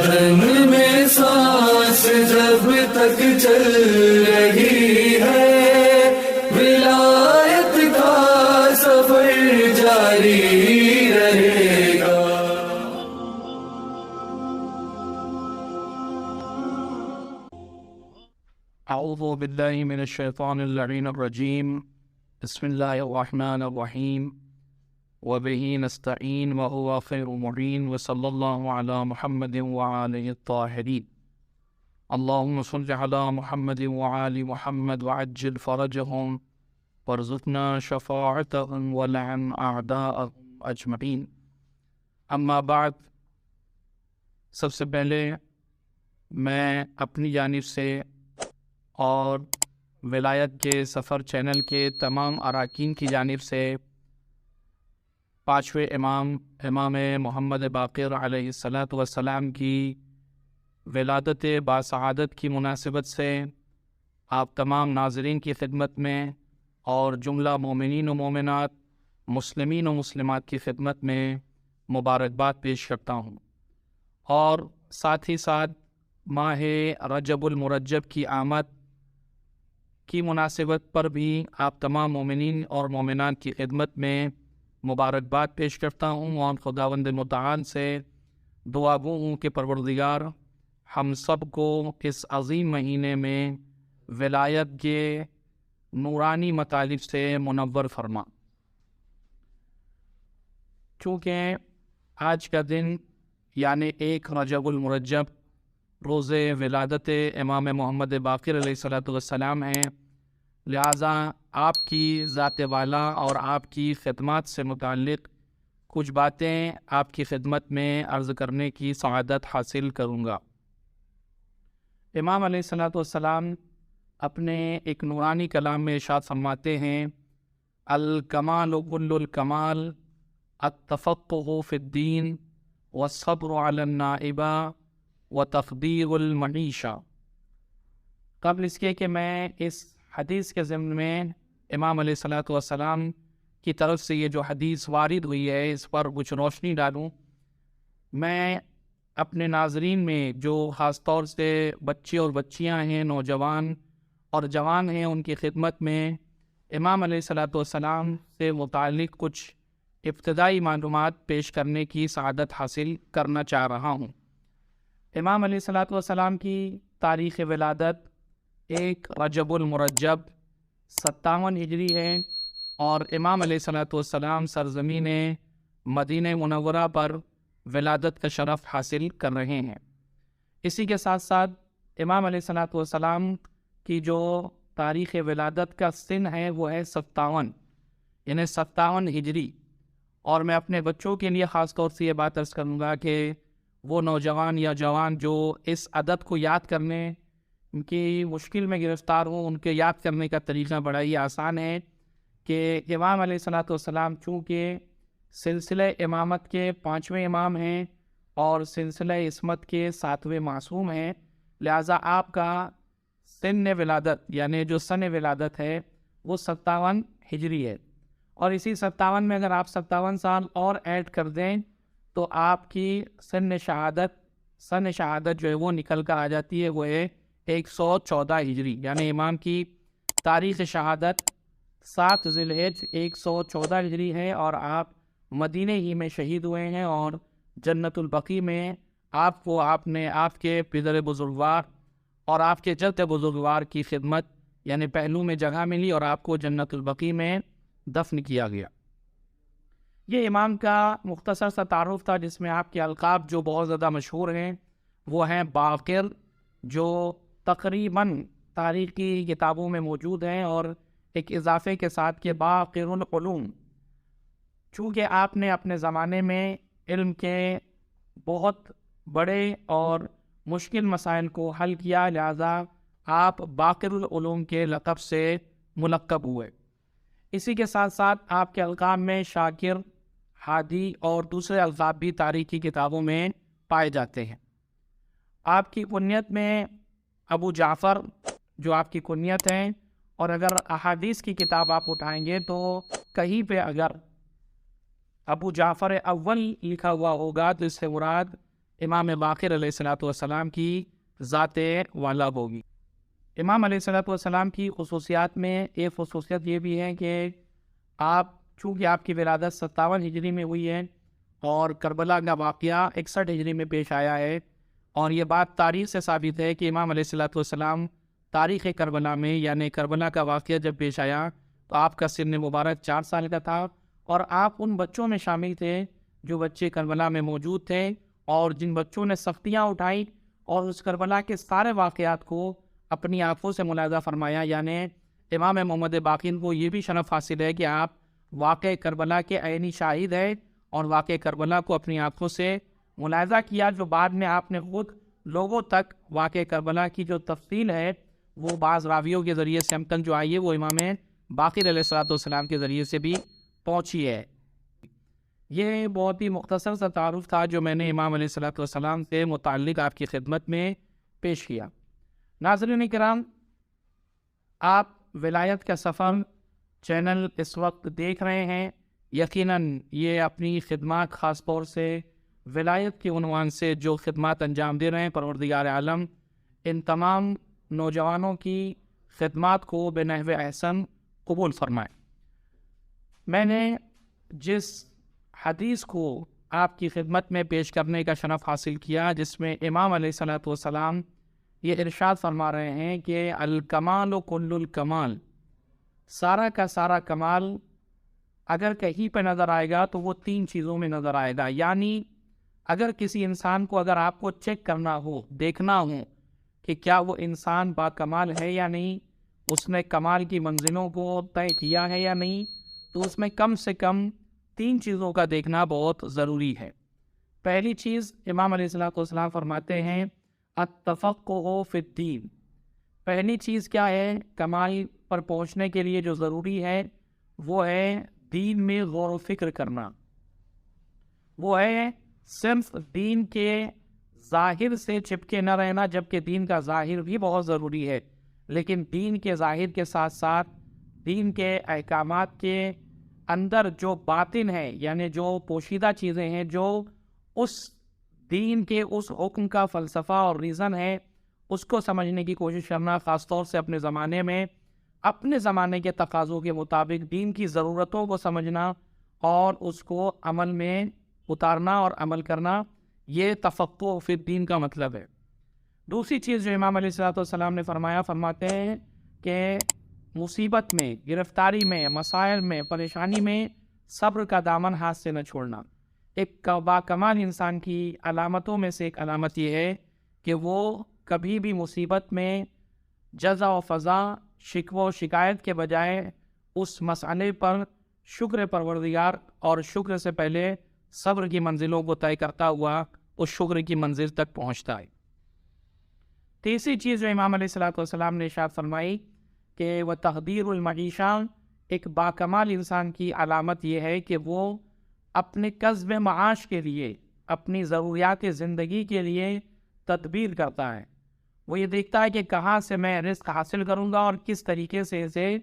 بدن میں سانس جب تک چل رہی ہے، ولایت کا سفر جاری رہے گا۔ اعوذ باللہ من الشیطان اللعین الرجیم، بسم اللہ الرحمن الرحیم، وبہ نستعین وہو خیر معین، وصلی اللہ علی محمد وآلہ الطاہرین۔ اللہم صل علی محمد وآل محمد وعجل فرجہم وارزقنا شفاعتہم ولعن اعداءہم اجمعین۔ اما بعد، سب سے پہلے میں اپنی جانب سے اور ولایت کے سفر چینل کے تمام اراکین کی جانب سے پانچویں امام محمد باقر علیہ السلام کی ولادت باسعادت کی مناسبت سے آپ تمام ناظرین کی خدمت میں اور جملہ مومنین و مومنات، مسلمین و مسلمات کی خدمت میں مبارکباد پیش کرتا ہوں، اور ساتھ ہی ساتھ ماہ رجب المرجب کی آمد کی مناسبت پر بھی آپ تمام مومنین اور مومنات کی خدمت میں مبارکباد پیش کرتا ہوں، اور خداوند متعال سے دعا گو ہوں کہ پروردگار ہم سب کو اس عظیم مہینے میں ولایت کے نورانی مطالب سے منور فرما۔ چونکہ آج کا دن یعنی 1 رجب المرجب روز ولادت امام محمد باقر علیہ السلام ہے، لہٰذا آپ کی ذات والا اور آپ کی خدمات سے متعلق کچھ باتیں آپ کی خدمت میں عرض کرنے کی سعادت حاصل کروں گا۔ امام علیہ السلام اپنے ایک نورانی کلام میں ارشاد فرماتے ہیں، الکمال کل الکمال التفقہ فی الدین والصبر علی النائبہ وتقدیر المعیشہ۔ قبل اس کے کہ میں اس حدیث کے ضمن میں امام علیہ السلام کی طرف سے یہ جو حدیث وارد ہوئی ہے اس پر کچھ روشنی ڈالوں، میں اپنے ناظرین میں جو خاص طور سے بچے اور بچیاں ہیں، نوجوان اور جوان ہیں، ان کی خدمت میں امام علیہ السلام سے متعلق کچھ ابتدائی معلومات پیش کرنے کی سعادت حاصل کرنا چاہ رہا ہوں۔ امام علیہ السلام کی تاریخ ولادت 1 رجب المرجب 57 ہجری ہے، اور امام علیہ السلام سرزمین مدینہ منورہ پر ولادت کا شرف حاصل کر رہے ہیں۔ اسی کے ساتھ ساتھ امام علیہ السلام کی جو تاریخ ولادت کا سن ہے وہ ہے 57، یعنی 57 ہجری۔ اور میں اپنے بچوں کے لیے خاص طور سے یہ بات عرض کروں گا کہ وہ نوجوان یا جوان جو اس عدد کو یاد کرنے کی مشکل میں گرفتار ہوں، ان کے یاد کرنے کا طریقہ بڑا ہی آسان ہے کہ امام علیہ السلام چونکہ سلسلہ امامت کے 5ویں امام ہیں اور سلسلہ عصمت کے 7ویں معصوم ہیں، لہٰذا آپ کا سن ولادت یعنی جو سن ولادت ہے وہ 57 ہجری ہے، اور اسی 57 میں اگر آپ 57 سال اور ایڈ کر دیں تو آپ کی سن شہادت جو ہے وہ نکل کر آ جاتی ہے، وہ ہے 114 ہجری، یعنی امام کی تاریخ شہادت 7 ذی الحجہ 114 ہجری ہے، اور آپ مدینہ ہی میں شہید ہوئے ہیں، اور جنت البقیع میں آپ کو آپ کے پدر بزرگوار اور آپ کے جد بزرگوار کی خدمت یعنی پہلو میں جگہ ملی، اور آپ کو جنت البقیع میں دفن کیا گیا۔ یہ امام کا مختصر سا تعارف تھا، جس میں آپ کے القاب جو بہت زیادہ مشہور ہیں وہ ہیں باقر، جو تقریباً تاریخی کتابوں میں موجود ہیں، اور ایک اضافے کے ساتھ کہ باقر العلوم، چونکہ آپ نے اپنے زمانے میں علم کے بہت بڑے اور مشکل مسائل کو حل کیا، لہذا آپ باقر العلوم کے لقب سے ملقب ہوئے۔ اسی کے ساتھ ساتھ آپ کے القاب میں شاکر، ہادی اور دوسرے القاب بھی تاریخی کتابوں میں پائے جاتے ہیں۔ آپ کی کنیت میں ابو جعفر جو آپ کی کنیت ہیں، اور اگر احادیث کی کتاب آپ اٹھائیں گے تو کہیں پہ اگر ابو جعفر اول لکھا ہوا ہوگا تو اس سے مراد امام باقر علیہ الصلوۃ والسلام کی ذات والا ہوگی۔ امام علیہ الصلوۃ والسلام کی خصوصیات میں ایک خصوصیت یہ بھی ہے کہ چونکہ آپ کی ولادت 57 ہجری میں ہوئی ہے اور کربلا کا واقعہ 61 ہجری میں پیش آیا ہے، اور یہ بات تاریخ سے ثابت ہے کہ امام علیہ الصلوۃ والسلام تاریخ کربلا میں، یعنی کربلا کا واقعہ جب پیش آیا تو آپ کا سن مبارک 4 سال کا تھا، اور آپ ان بچوں میں شامل تھے جو بچے کربلا میں موجود تھے اور جن بچوں نے سختیاں اٹھائیں اور اس کربلا کے سارے واقعات کو اپنی آنکھوں سے ملاحظہ فرمایا۔ یعنی امام محمد باقر کو یہ بھی شرف حاصل ہے کہ آپ واقع کربلا کے عینی شاہد ہیں اور واقع کربلا کو اپنی آنکھوں سے ملاحظہ کیا، جو بعد میں آپ نے خود لوگوں تک واقع کربلا کی جو تفصیل ہے وہ بعض راویوں کے ذریعے سے ہم تک جو آئی ہے وہ امام باقر علیہ الصلوۃ والسلام کے ذریعے سے بھی پہنچی ہے۔ یہ بہت ہی مختصر سا تعارف تھا جو میں نے امام علیہ الصلوۃ والسلام سے متعلق آپ کی خدمت میں پیش کیا۔ ناظرین کرام، آپ ولایت کا سفر چینل اس وقت دیکھ رہے ہیں۔ یقیناً یہ اپنی خدمات خاص طور سے ولایت کے عنوان سے جو خدمات انجام دے رہے ہیں، پروردگار عالم ان تمام نوجوانوں کی خدمات کو بنحو احسن قبول فرمائے۔ میں نے جس حدیث کو آپ کی خدمت میں پیش کرنے کا شرف حاصل کیا، جس میں امام علیہ الصلوۃ والسلام یہ ارشاد فرما رہے ہیں کہ الکمال و کل الکمال، سارا کا سارا کمال اگر کہیں پہ نظر آئے گا تو وہ 3 چیزوں میں نظر آئے گا۔ یعنی اگر کسی انسان کو، اگر آپ کو چیک کرنا ہو، دیکھنا ہو کہ کیا وہ انسان با کمال ہے یا نہیں، اس نے کمال کی منزلوں کو طے کیا ہے یا نہیں، تو اس میں کم سے کم 3 چیزوں کا دیکھنا بہت ضروری ہے۔ پہلی چیز امام علیہ الصلوۃ والسلام فرماتے ہیں التفقہ فی الدین۔ پہلی چیز کیا ہے کمال پر پہنچنے کے لیے جو ضروری ہے، وہ ہے دین میں غور و فکر کرنا، وہ ہے صرف دین کے ظاہر سے چپکے نہ رہنا، جبکہ دین کا ظاہر بھی بہت ضروری ہے، لیکن دین کے ظاہر کے ساتھ ساتھ دین کے احکامات کے اندر جو باطن ہے، یعنی جو پوشیدہ چیزیں ہیں، جو اس دین کے اس حکم کا فلسفہ اور ریزن ہے، اس کو سمجھنے کی کوشش کرنا، خاص طور سے اپنے زمانے میں، اپنے زمانے کے تقاضوں کے مطابق دین کی ضرورتوں کو سمجھنا اور اس کو عمل میں اتارنا اور عمل کرنا، یہ تفقہ فی الدین کا مطلب ہے۔ دوسری چیز جو امام علیہ الصلوۃ والسلام نے فرماتے ہیں کہ مصیبت میں، گرفتاری میں، مسائل میں، پریشانی میں صبر کا دامن ہاتھ سے نہ چھوڑنا۔ ایک باکمال انسان کی علامتوں میں سے ایک علامت یہ ہے کہ وہ کبھی بھی مصیبت میں جزع و فضا، شکوہ و شکایت کے بجائے اس مسئلے پر شکر پروردگار اور شکر سے پہلے صبر کی منزلوں کو طے کرتا ہوا اس شکر کی منزل تک پہنچتا ہے۔ تیسری چیز جو امام علیہ الصلوۃ والسلام نے ارشاد فرمائی کہ وہ تحدیر المعیشہ، ایک باکمال انسان کی علامت یہ ہے کہ وہ اپنے کسب معاش کے لیے، اپنی ضروریات زندگی کے لیے تدبیر کرتا ہے۔ وہ یہ دیکھتا ہے کہ کہاں سے میں رزق حاصل کروں گا اور کس طریقے سے اسے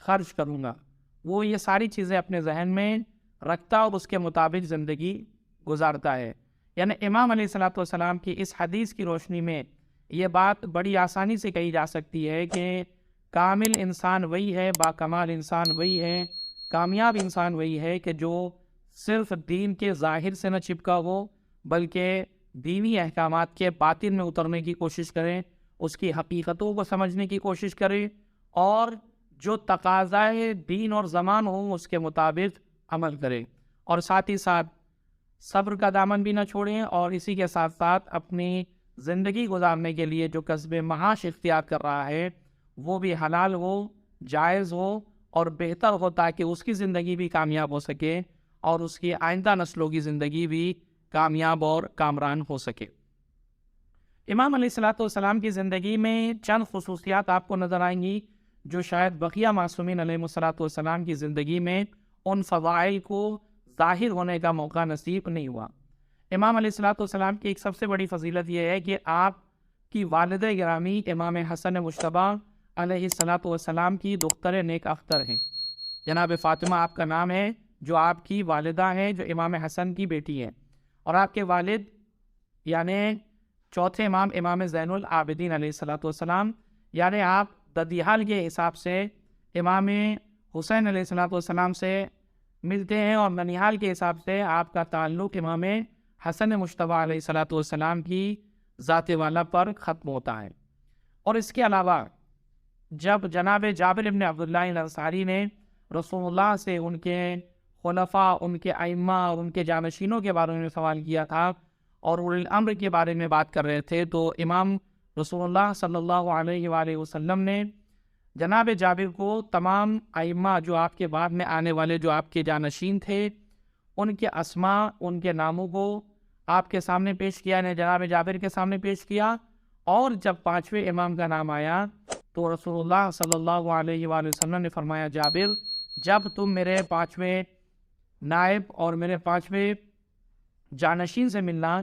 خرچ کروں گا۔ وہ یہ ساری چیزیں اپنے ذہن میں رکھتا اور اس کے مطابق زندگی گزارتا ہے۔ یعنی امام علیہ الصلوۃ والسلام کی اس حدیث کی روشنی میں یہ بات بڑی آسانی سے کہی جا سکتی ہے کہ کامل انسان وہی ہے، باکمال انسان وہی ہے، کامیاب انسان وہی ہے کہ جو صرف دین کے ظاہر سے نہ چپکا ہو، بلکہ دینی احکامات کے باطن میں اترنے کی کوشش کریں، اس کی حقیقتوں کو سمجھنے کی کوشش کریں، اور جو تقاضائے دین اور زمان ہوں اس کے مطابق عمل کریں، اور ساتھ ہی ساتھ صبر کا دامن بھی نہ چھوڑیں، اور اسی کے ساتھ ساتھ اپنی زندگی گزارنے کے لیے جو کسب معاش اختیار کر رہا ہے وہ بھی حلال ہو، جائز ہو اور بہتر ہو، تاکہ اس کی زندگی بھی کامیاب ہو سکے اور اس کی آئندہ نسلوں کی زندگی بھی کامیاب اور کامران ہو سکے۔ امام علیہ الصلوۃ والسلام کی زندگی میں چند خصوصیات آپ کو نظر آئیں گی جو شاید بقیہ معصومین علیہ الصلوۃ والسلام کی زندگی میں ان فضائل کو ظاہر ہونے کا موقع نصیب نہیں ہوا۔ امام علیہ الصلوۃ والسلام کی ایک سب سے بڑی فضیلت یہ ہے کہ آپ کی والدہ گرامی امام حسن مجتبی علیہ الصلوۃ والسلام کی دختر نیک اختر ہیں۔ جناب فاطمہ آپ کا نام ہے، جو آپ کی والدہ ہیں، جو امام حسن کی بیٹی ہیں، اور آپ کے والد یعنی چوتھے امام امام زین العابدین علیہ الصلوۃ والسلام، یعنی آپ ددیحال کے حساب سے امام حسین علیہ الصلوۃ والسلام سے ملتے ہیں، اور ننیحال کے حساب سے آپ کا تعلق امام حسن مجتبیٰ علیہ الصلوۃ والسلام کی ذات والا پر ختم ہوتا ہے۔ اور اس کے علاوہ جب جناب جابر ابن عبداللہ الانصاری نے رسول اللہ سے ان کے خلفاء، ان کے ائمہ اور ان کے جانشینوں کے بارے میں سوال کیا تھا اور اولی الامر کے بارے میں بات کر رہے تھے، تو امام رسول اللہ صلی اللہ علیہ وآلہ وسلم نے جناب جابر کو تمام ائمہ جو آپ کے بعد میں آنے والے جو آپ کے جانشین تھے ان کے اسماء، ان کے ناموں کو آپ کے سامنے پیش کیا، نے جناب جابر کے سامنے پیش کیا، اور جب پانچویں امام کا نام آیا تو رسول اللہ صلی اللہ علیہ وآلہ وسلم نے فرمایا، جابر جب تم میرے پانچویں نائب اور میرے پانچویں جانشین سے ملنا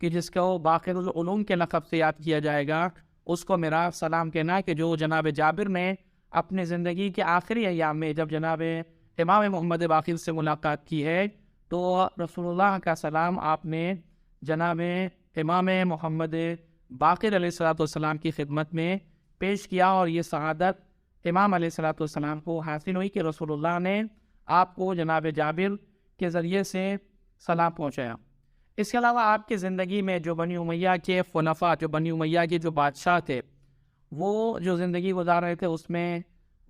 کہ جس کو باقر العلوم کے لقب سے یاد کیا جائے گا، اس کو میرا سلام کہنا کہ جو جناب جابر نے اپنی زندگی کے آخری ایام میں جب جناب امام محمد باقر سے ملاقات کی ہے تو رسول اللہ کا سلام آپ نے جناب امام محمد باقر علیہ الصلوۃ والسلام کی خدمت میں پیش کیا، اور یہ سعادت امام علیہ الصلوۃ والسلام کو حاصل ہوئی کہ رسول اللہ نے آپ کو جناب جابر کے ذریعے سے سلام پہنچایا۔ اس کے علاوہ آپ کی زندگی میں جو بنی امیہ کے خلفاء، جو بنی امیہ کے جو بادشاہ تھے، وہ جو زندگی گزار رہے تھے اس میں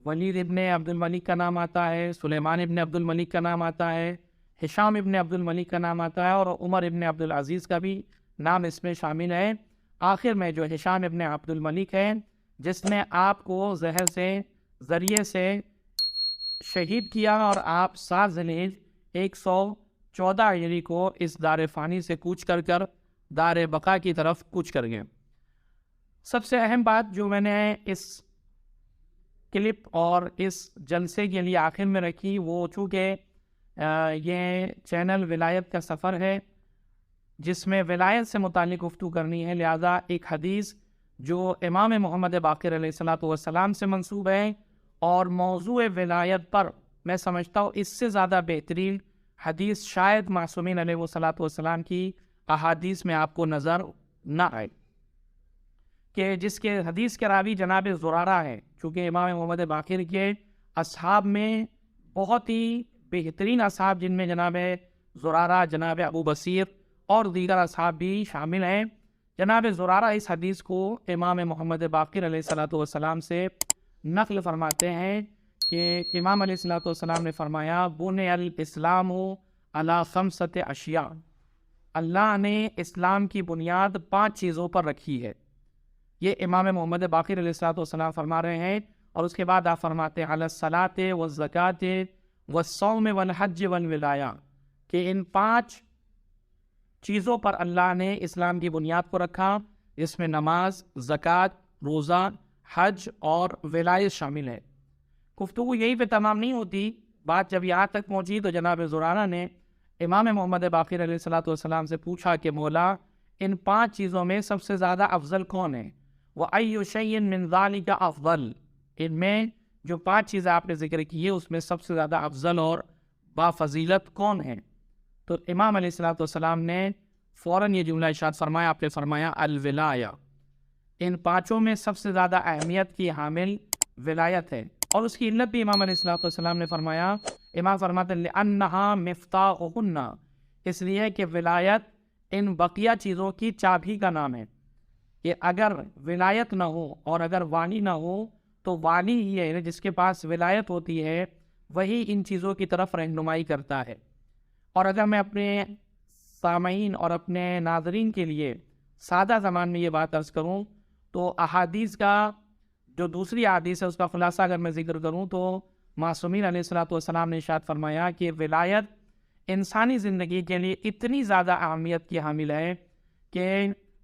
ولید ابن عبد الملک کا نام آتا ہے، سلیمان ابن عبد الملک کا نام آتا ہے، ہشام ابن عبد الملک کا نام آتا ہے، اور عمر ابن عبد العزیز کا بھی نام اس میں شامل ہے۔ آخر میں جو ہشام ابن عبد الملک ہے جس نے آپ کو زہر سے ذریعے سے شہید کیا، اور آپ 7 ذی الحجہ 114 ہجری کو اس دار فانی سے کوچ کر دار بقا کی طرف کوچ کر گئے۔ سب سے اہم بات جو میں نے اس کلپ اور اس جلسے کے لیے آخر میں رکھی، وہ چونکہ یہ چینل ولایت کا سفر ہے جس میں ولایت سے متعلق گفتگو کرنی ہے، لہذا ایک حدیث جو امام محمد باقر علیہ الصلوۃ والسلام سے منسوب ہے اور موضوع ولایت پر میں سمجھتا ہوں اس سے زیادہ بہترین حدیث شاید معصومین علیہ الصلوۃ والسلام کی احادیث میں آپ کو نظر نہ آئے، کہ جس کے حدیث کے راوی جناب زرارہ ہے، چونکہ امام محمد باقر کے اصحاب میں بہت ہی بہترین اصحاب جن میں جناب زرارہ، جناب ابو بصیر اور دیگر اصحاب بھی شامل ہیں، جناب زرارہ اس حدیث کو امام محمد باقر علیہ الصلوۃ والسلام سے نقل فرماتے ہیں کہ امام علیہ الصلوۃ والسلام نے فرمایا، بنی الاسلام علی 5 اشیاء، اللہ نے اسلام کی بنیاد 5 چیزوں پر رکھی ہے۔ یہ امام محمد باقر علیہ الصلوۃ والسلام فرما رہے ہیں، اور اس کے بعد آپ فرماتے ہیں علی الصلاۃ والزکاۃ والصوم والحج والولایہ، کہ ان 5 چیزوں پر اللہ نے اسلام کی بنیاد کو رکھا، جس میں نماز، زکوٰۃ، روزہ، حج اور ولایت شامل ہے۔ گفتگو یہی پہ تمام نہیں ہوتی، بات جب یہاں تک پہنچی تو جناب زرارہ نے امام محمد باقر علیہ الصلوۃ والسلام سے پوچھا کہ مولا، ان 5 چیزوں میں سب سے زیادہ افضل کون ہے؟ وَأَيُّ شَيْءٍ مِّن ذَلِكَ أَفْضَلُ، ان میں جو 5 چیزیں آپ نے ذکر کی ہے اس میں سب سے زیادہ افضل اور بافضیلت کون ہے؟ تو امام علیہ الصلوۃ والسلام نے فوراً یہ جملہ ارشاد فرمایا، آپ نے فرمایا الولایہ، ان 5 میں سب سے زیادہ اہمیت کی حامل ولایت ہے۔ اور اس کی علت بھی امام علیہ الصلوۃ والسلام نے فرمایا، امام فرماتے ہیں لِأَنَّهَا مِفْتَاحُهُنَّ، اس لیے کہ ولایت ان بقیہ چیزوں کی چابی کا نام ہے، کہ اگر ولایت نہ ہو اور اگر والی نہ ہو تو والی ہی ہے، جس کے پاس ولایت ہوتی ہے وہی ان چیزوں کی طرف رہنمائی کرتا ہے۔ اور اگر میں اپنے سامعین اور اپنے ناظرین کے لیے سادہ زبان میں یہ بات عرض کروں تو احادیث کا جو دوسری حدیث ہے اس کا خلاصہ اگر میں ذکر کروں تو معصومین علیہ الصلوۃ والسلام نے ارشاد فرمایا کہ ولایت انسانی زندگی کے لیے اتنی زیادہ اہمیت کی حامل ہے کہ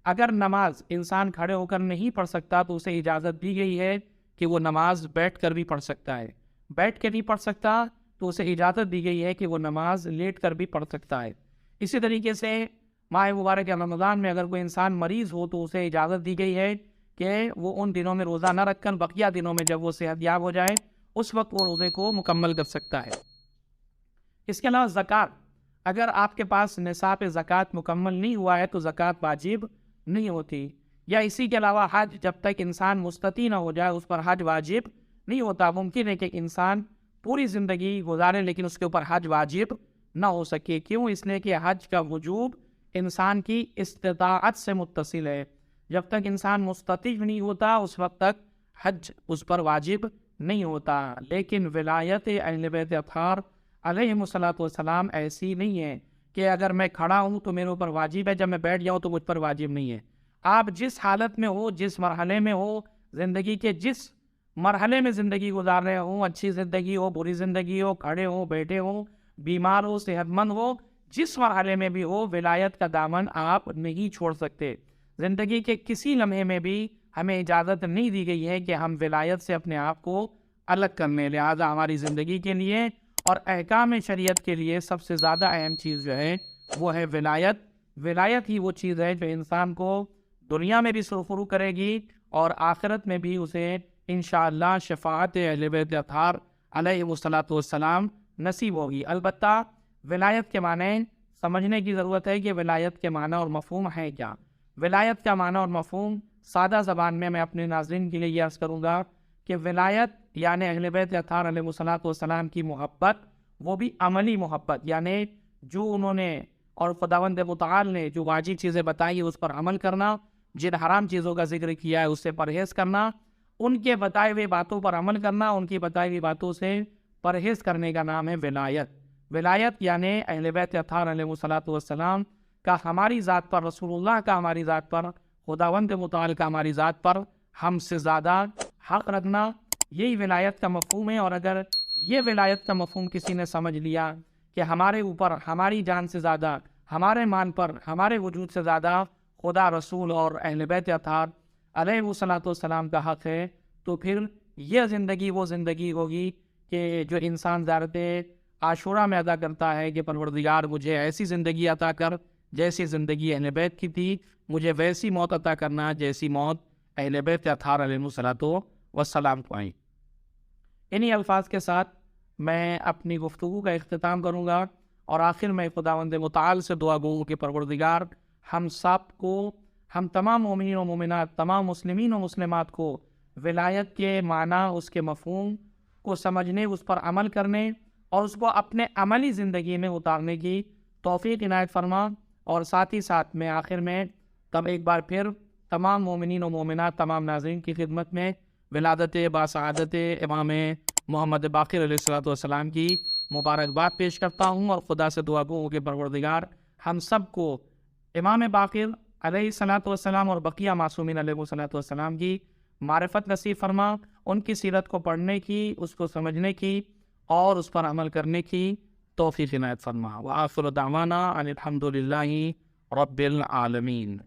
اگر نماز انسان کھڑے ہو کر نہیں پڑھ سکتا تو اسے اجازت دی گئی ہے کہ وہ نماز بیٹھ کر بھی پڑھ سکتا ہے، بیٹھ کے نہیں پڑھ سکتا تو اسے اجازت دی گئی ہے کہ وہ نماز لیٹ کر بھی پڑھ سکتا ہے۔ اسی طریقے سے ماہ مبارک رمضان میں اگر کوئی انسان مریض ہو تو اسے اجازت دی گئی ہے کہ وہ ان دنوں میں روزہ نہ رکھ کر بقیہ دنوں میں جب وہ صحت یاب ہو جائے اس وقت وہ روزے کو مکمل کر سکتا ہے۔ اس کے علاوہ زکوٰۃ، اگر آپ کے پاس نصاب زکوٰۃ مکمل نہیں ہوا ہے تو زکوٰۃ واجب نہیں ہوتی. یا اسی کے علاوہ حج، جب تک انسان مستطیع نہ ہو جائے اس پر حج واجب نہیں ہوتا. ممکن ہے کہ انسان پوری زندگی گزارے لیکن اس کے اوپر حج واجب نہ ہو سکے. کیوں؟ اس لیے کہ حج کا وجوب انسان کی استطاعت سے متصل ہے. جب تک انسان مستطیع نہیں ہوتا اس وقت تک حج اس پر واجب نہیں ہوتا. لیکن ولایت اہل بیت اطہار علیہم الصلوۃ والسلام ایسی نہیں ہے کہ اگر میں کھڑا ہوں تو میرے اوپر واجب ہے، جب میں بیٹھ جاؤں تو مجھ پر واجب نہیں ہے. آپ جس حالت میں ہو، جس مرحلے میں ہو، زندگی کے جس مرحلے میں زندگی گزار رہے ہوں، اچھی زندگی ہو، بری زندگی ہو، کھڑے ہو، بیٹھے ہو، بیمار ہو، صحت مند ہو، جس مرحلے میں بھی ہو، ولایت کا دامن آپ نہیں چھوڑ سکتے. زندگی کے کسی لمحے میں بھی ہمیں اجازت نہیں دی گئی ہے کہ ہم ولایت سے اپنے آپ کو الگ کر لیں. لہٰذا ہماری زندگی کے لیے اور احکام شریعت کے لیے سب سے زیادہ اہم چیز جو ہے وہ ہے ولایت. ولایت ہی وہ چیز ہے جو انسان کو دنیا میں بھی سرخرو کرے گی اور آخرت میں بھی اسے انشاءاللہ شفاعت اہل بیت اطہار علیہم الصلوۃ والسلام نصیب ہوگی. البتہ ولایت کے معنی سمجھنے کی ضرورت ہے کہ ولایت کے معنی اور مفہوم ہے کیا. ولایت کا معنی اور مفہوم سادہ زبان میں اپنے ناظرین کے لیے یہ عرض کروں گا کہ ولایت یعنی اہل بیت اطہار علیہ الصلوۃ والسلام کی محبت، وہ بھی عملی محبت، یعنی جو انہوں نے اور خداوند متعال نے جو واجب چیزیں بتائی اس پر عمل کرنا، جن حرام چیزوں کا ذکر کیا ہے اس سے پرہیز کرنا، ان کے بتائے ہوئے باتوں پر عمل کرنا، ان کی بتائی ہوئی باتوں سے پرہیز کرنے کا نام ہے ولایت. ولایت یعنی اہل بیت اطہار علیہ الصلوۃ والسلام کا ہماری ذات پر، رسول اللہ کا ہماری ذات پر، خداوند متعال کا ہماری ذات پر ہم سے زیادہ حق رکھنا، یہی ولایت کا مفہوم ہے. اور اگر یہ ولایت کا مفہوم کسی نے سمجھ لیا کہ ہمارے اوپر ہماری جان سے زیادہ، ہمارے مان پر، ہمارے وجود سے زیادہ خدا، رسول اور اہل بیت اطہار علیہ الصلوۃ والسلام کا حق ہے، تو پھر یہ زندگی وہ زندگی ہوگی کہ جو انسان زیارت عاشورہ میں ادا کرتا ہے کہ پروردگار مجھے ایسی زندگی عطا کر جیسی زندگی اہل بیت کی تھی، مجھے ویسی موت عطا کرنا جیسی موت اہل بیت اطہار علیہ الصلوۃ والسلام کو آئی. انہی الفاظ کے ساتھ میں اپنی گفتگو کا اختتام کروں گا اور آخر میں خداوند متعال سے دعا گوں کہ پروردگار ہم سب کو، ہم تمام مومنین و مومنات، تمام مسلمین و مسلمات کو ولایت کے معنی، اس کے مفہوم کو سمجھنے، اس پر عمل کرنے اور اس کو اپنے عملی زندگی میں اتارنے کی توفیق عنایت فرما. اور ساتھ ہی ساتھ میں آخر میں تب ایک بار پھر تمام مومنین و مومنات، تمام ناظرین کی خدمت میں ولادت باسعادت امام محمد باقر علیہ الصلوۃ والسلام کی مبارکباد پیش کرتا ہوں اور خدا سے دعا گو کہ پروردگار ہم سب کو امام باقر علیہ الصلوۃ والسلام اور بقیہ معصومین علیہ الصلوۃ والسلام کی معرفت نصیب فرما، ان کی سیرت کو پڑھنے کی، اس کو سمجھنے کی اور اس پر عمل کرنے کی توفیق عنایت فرما. وآخر دعوانا ان الحمد للہ رب العالمین.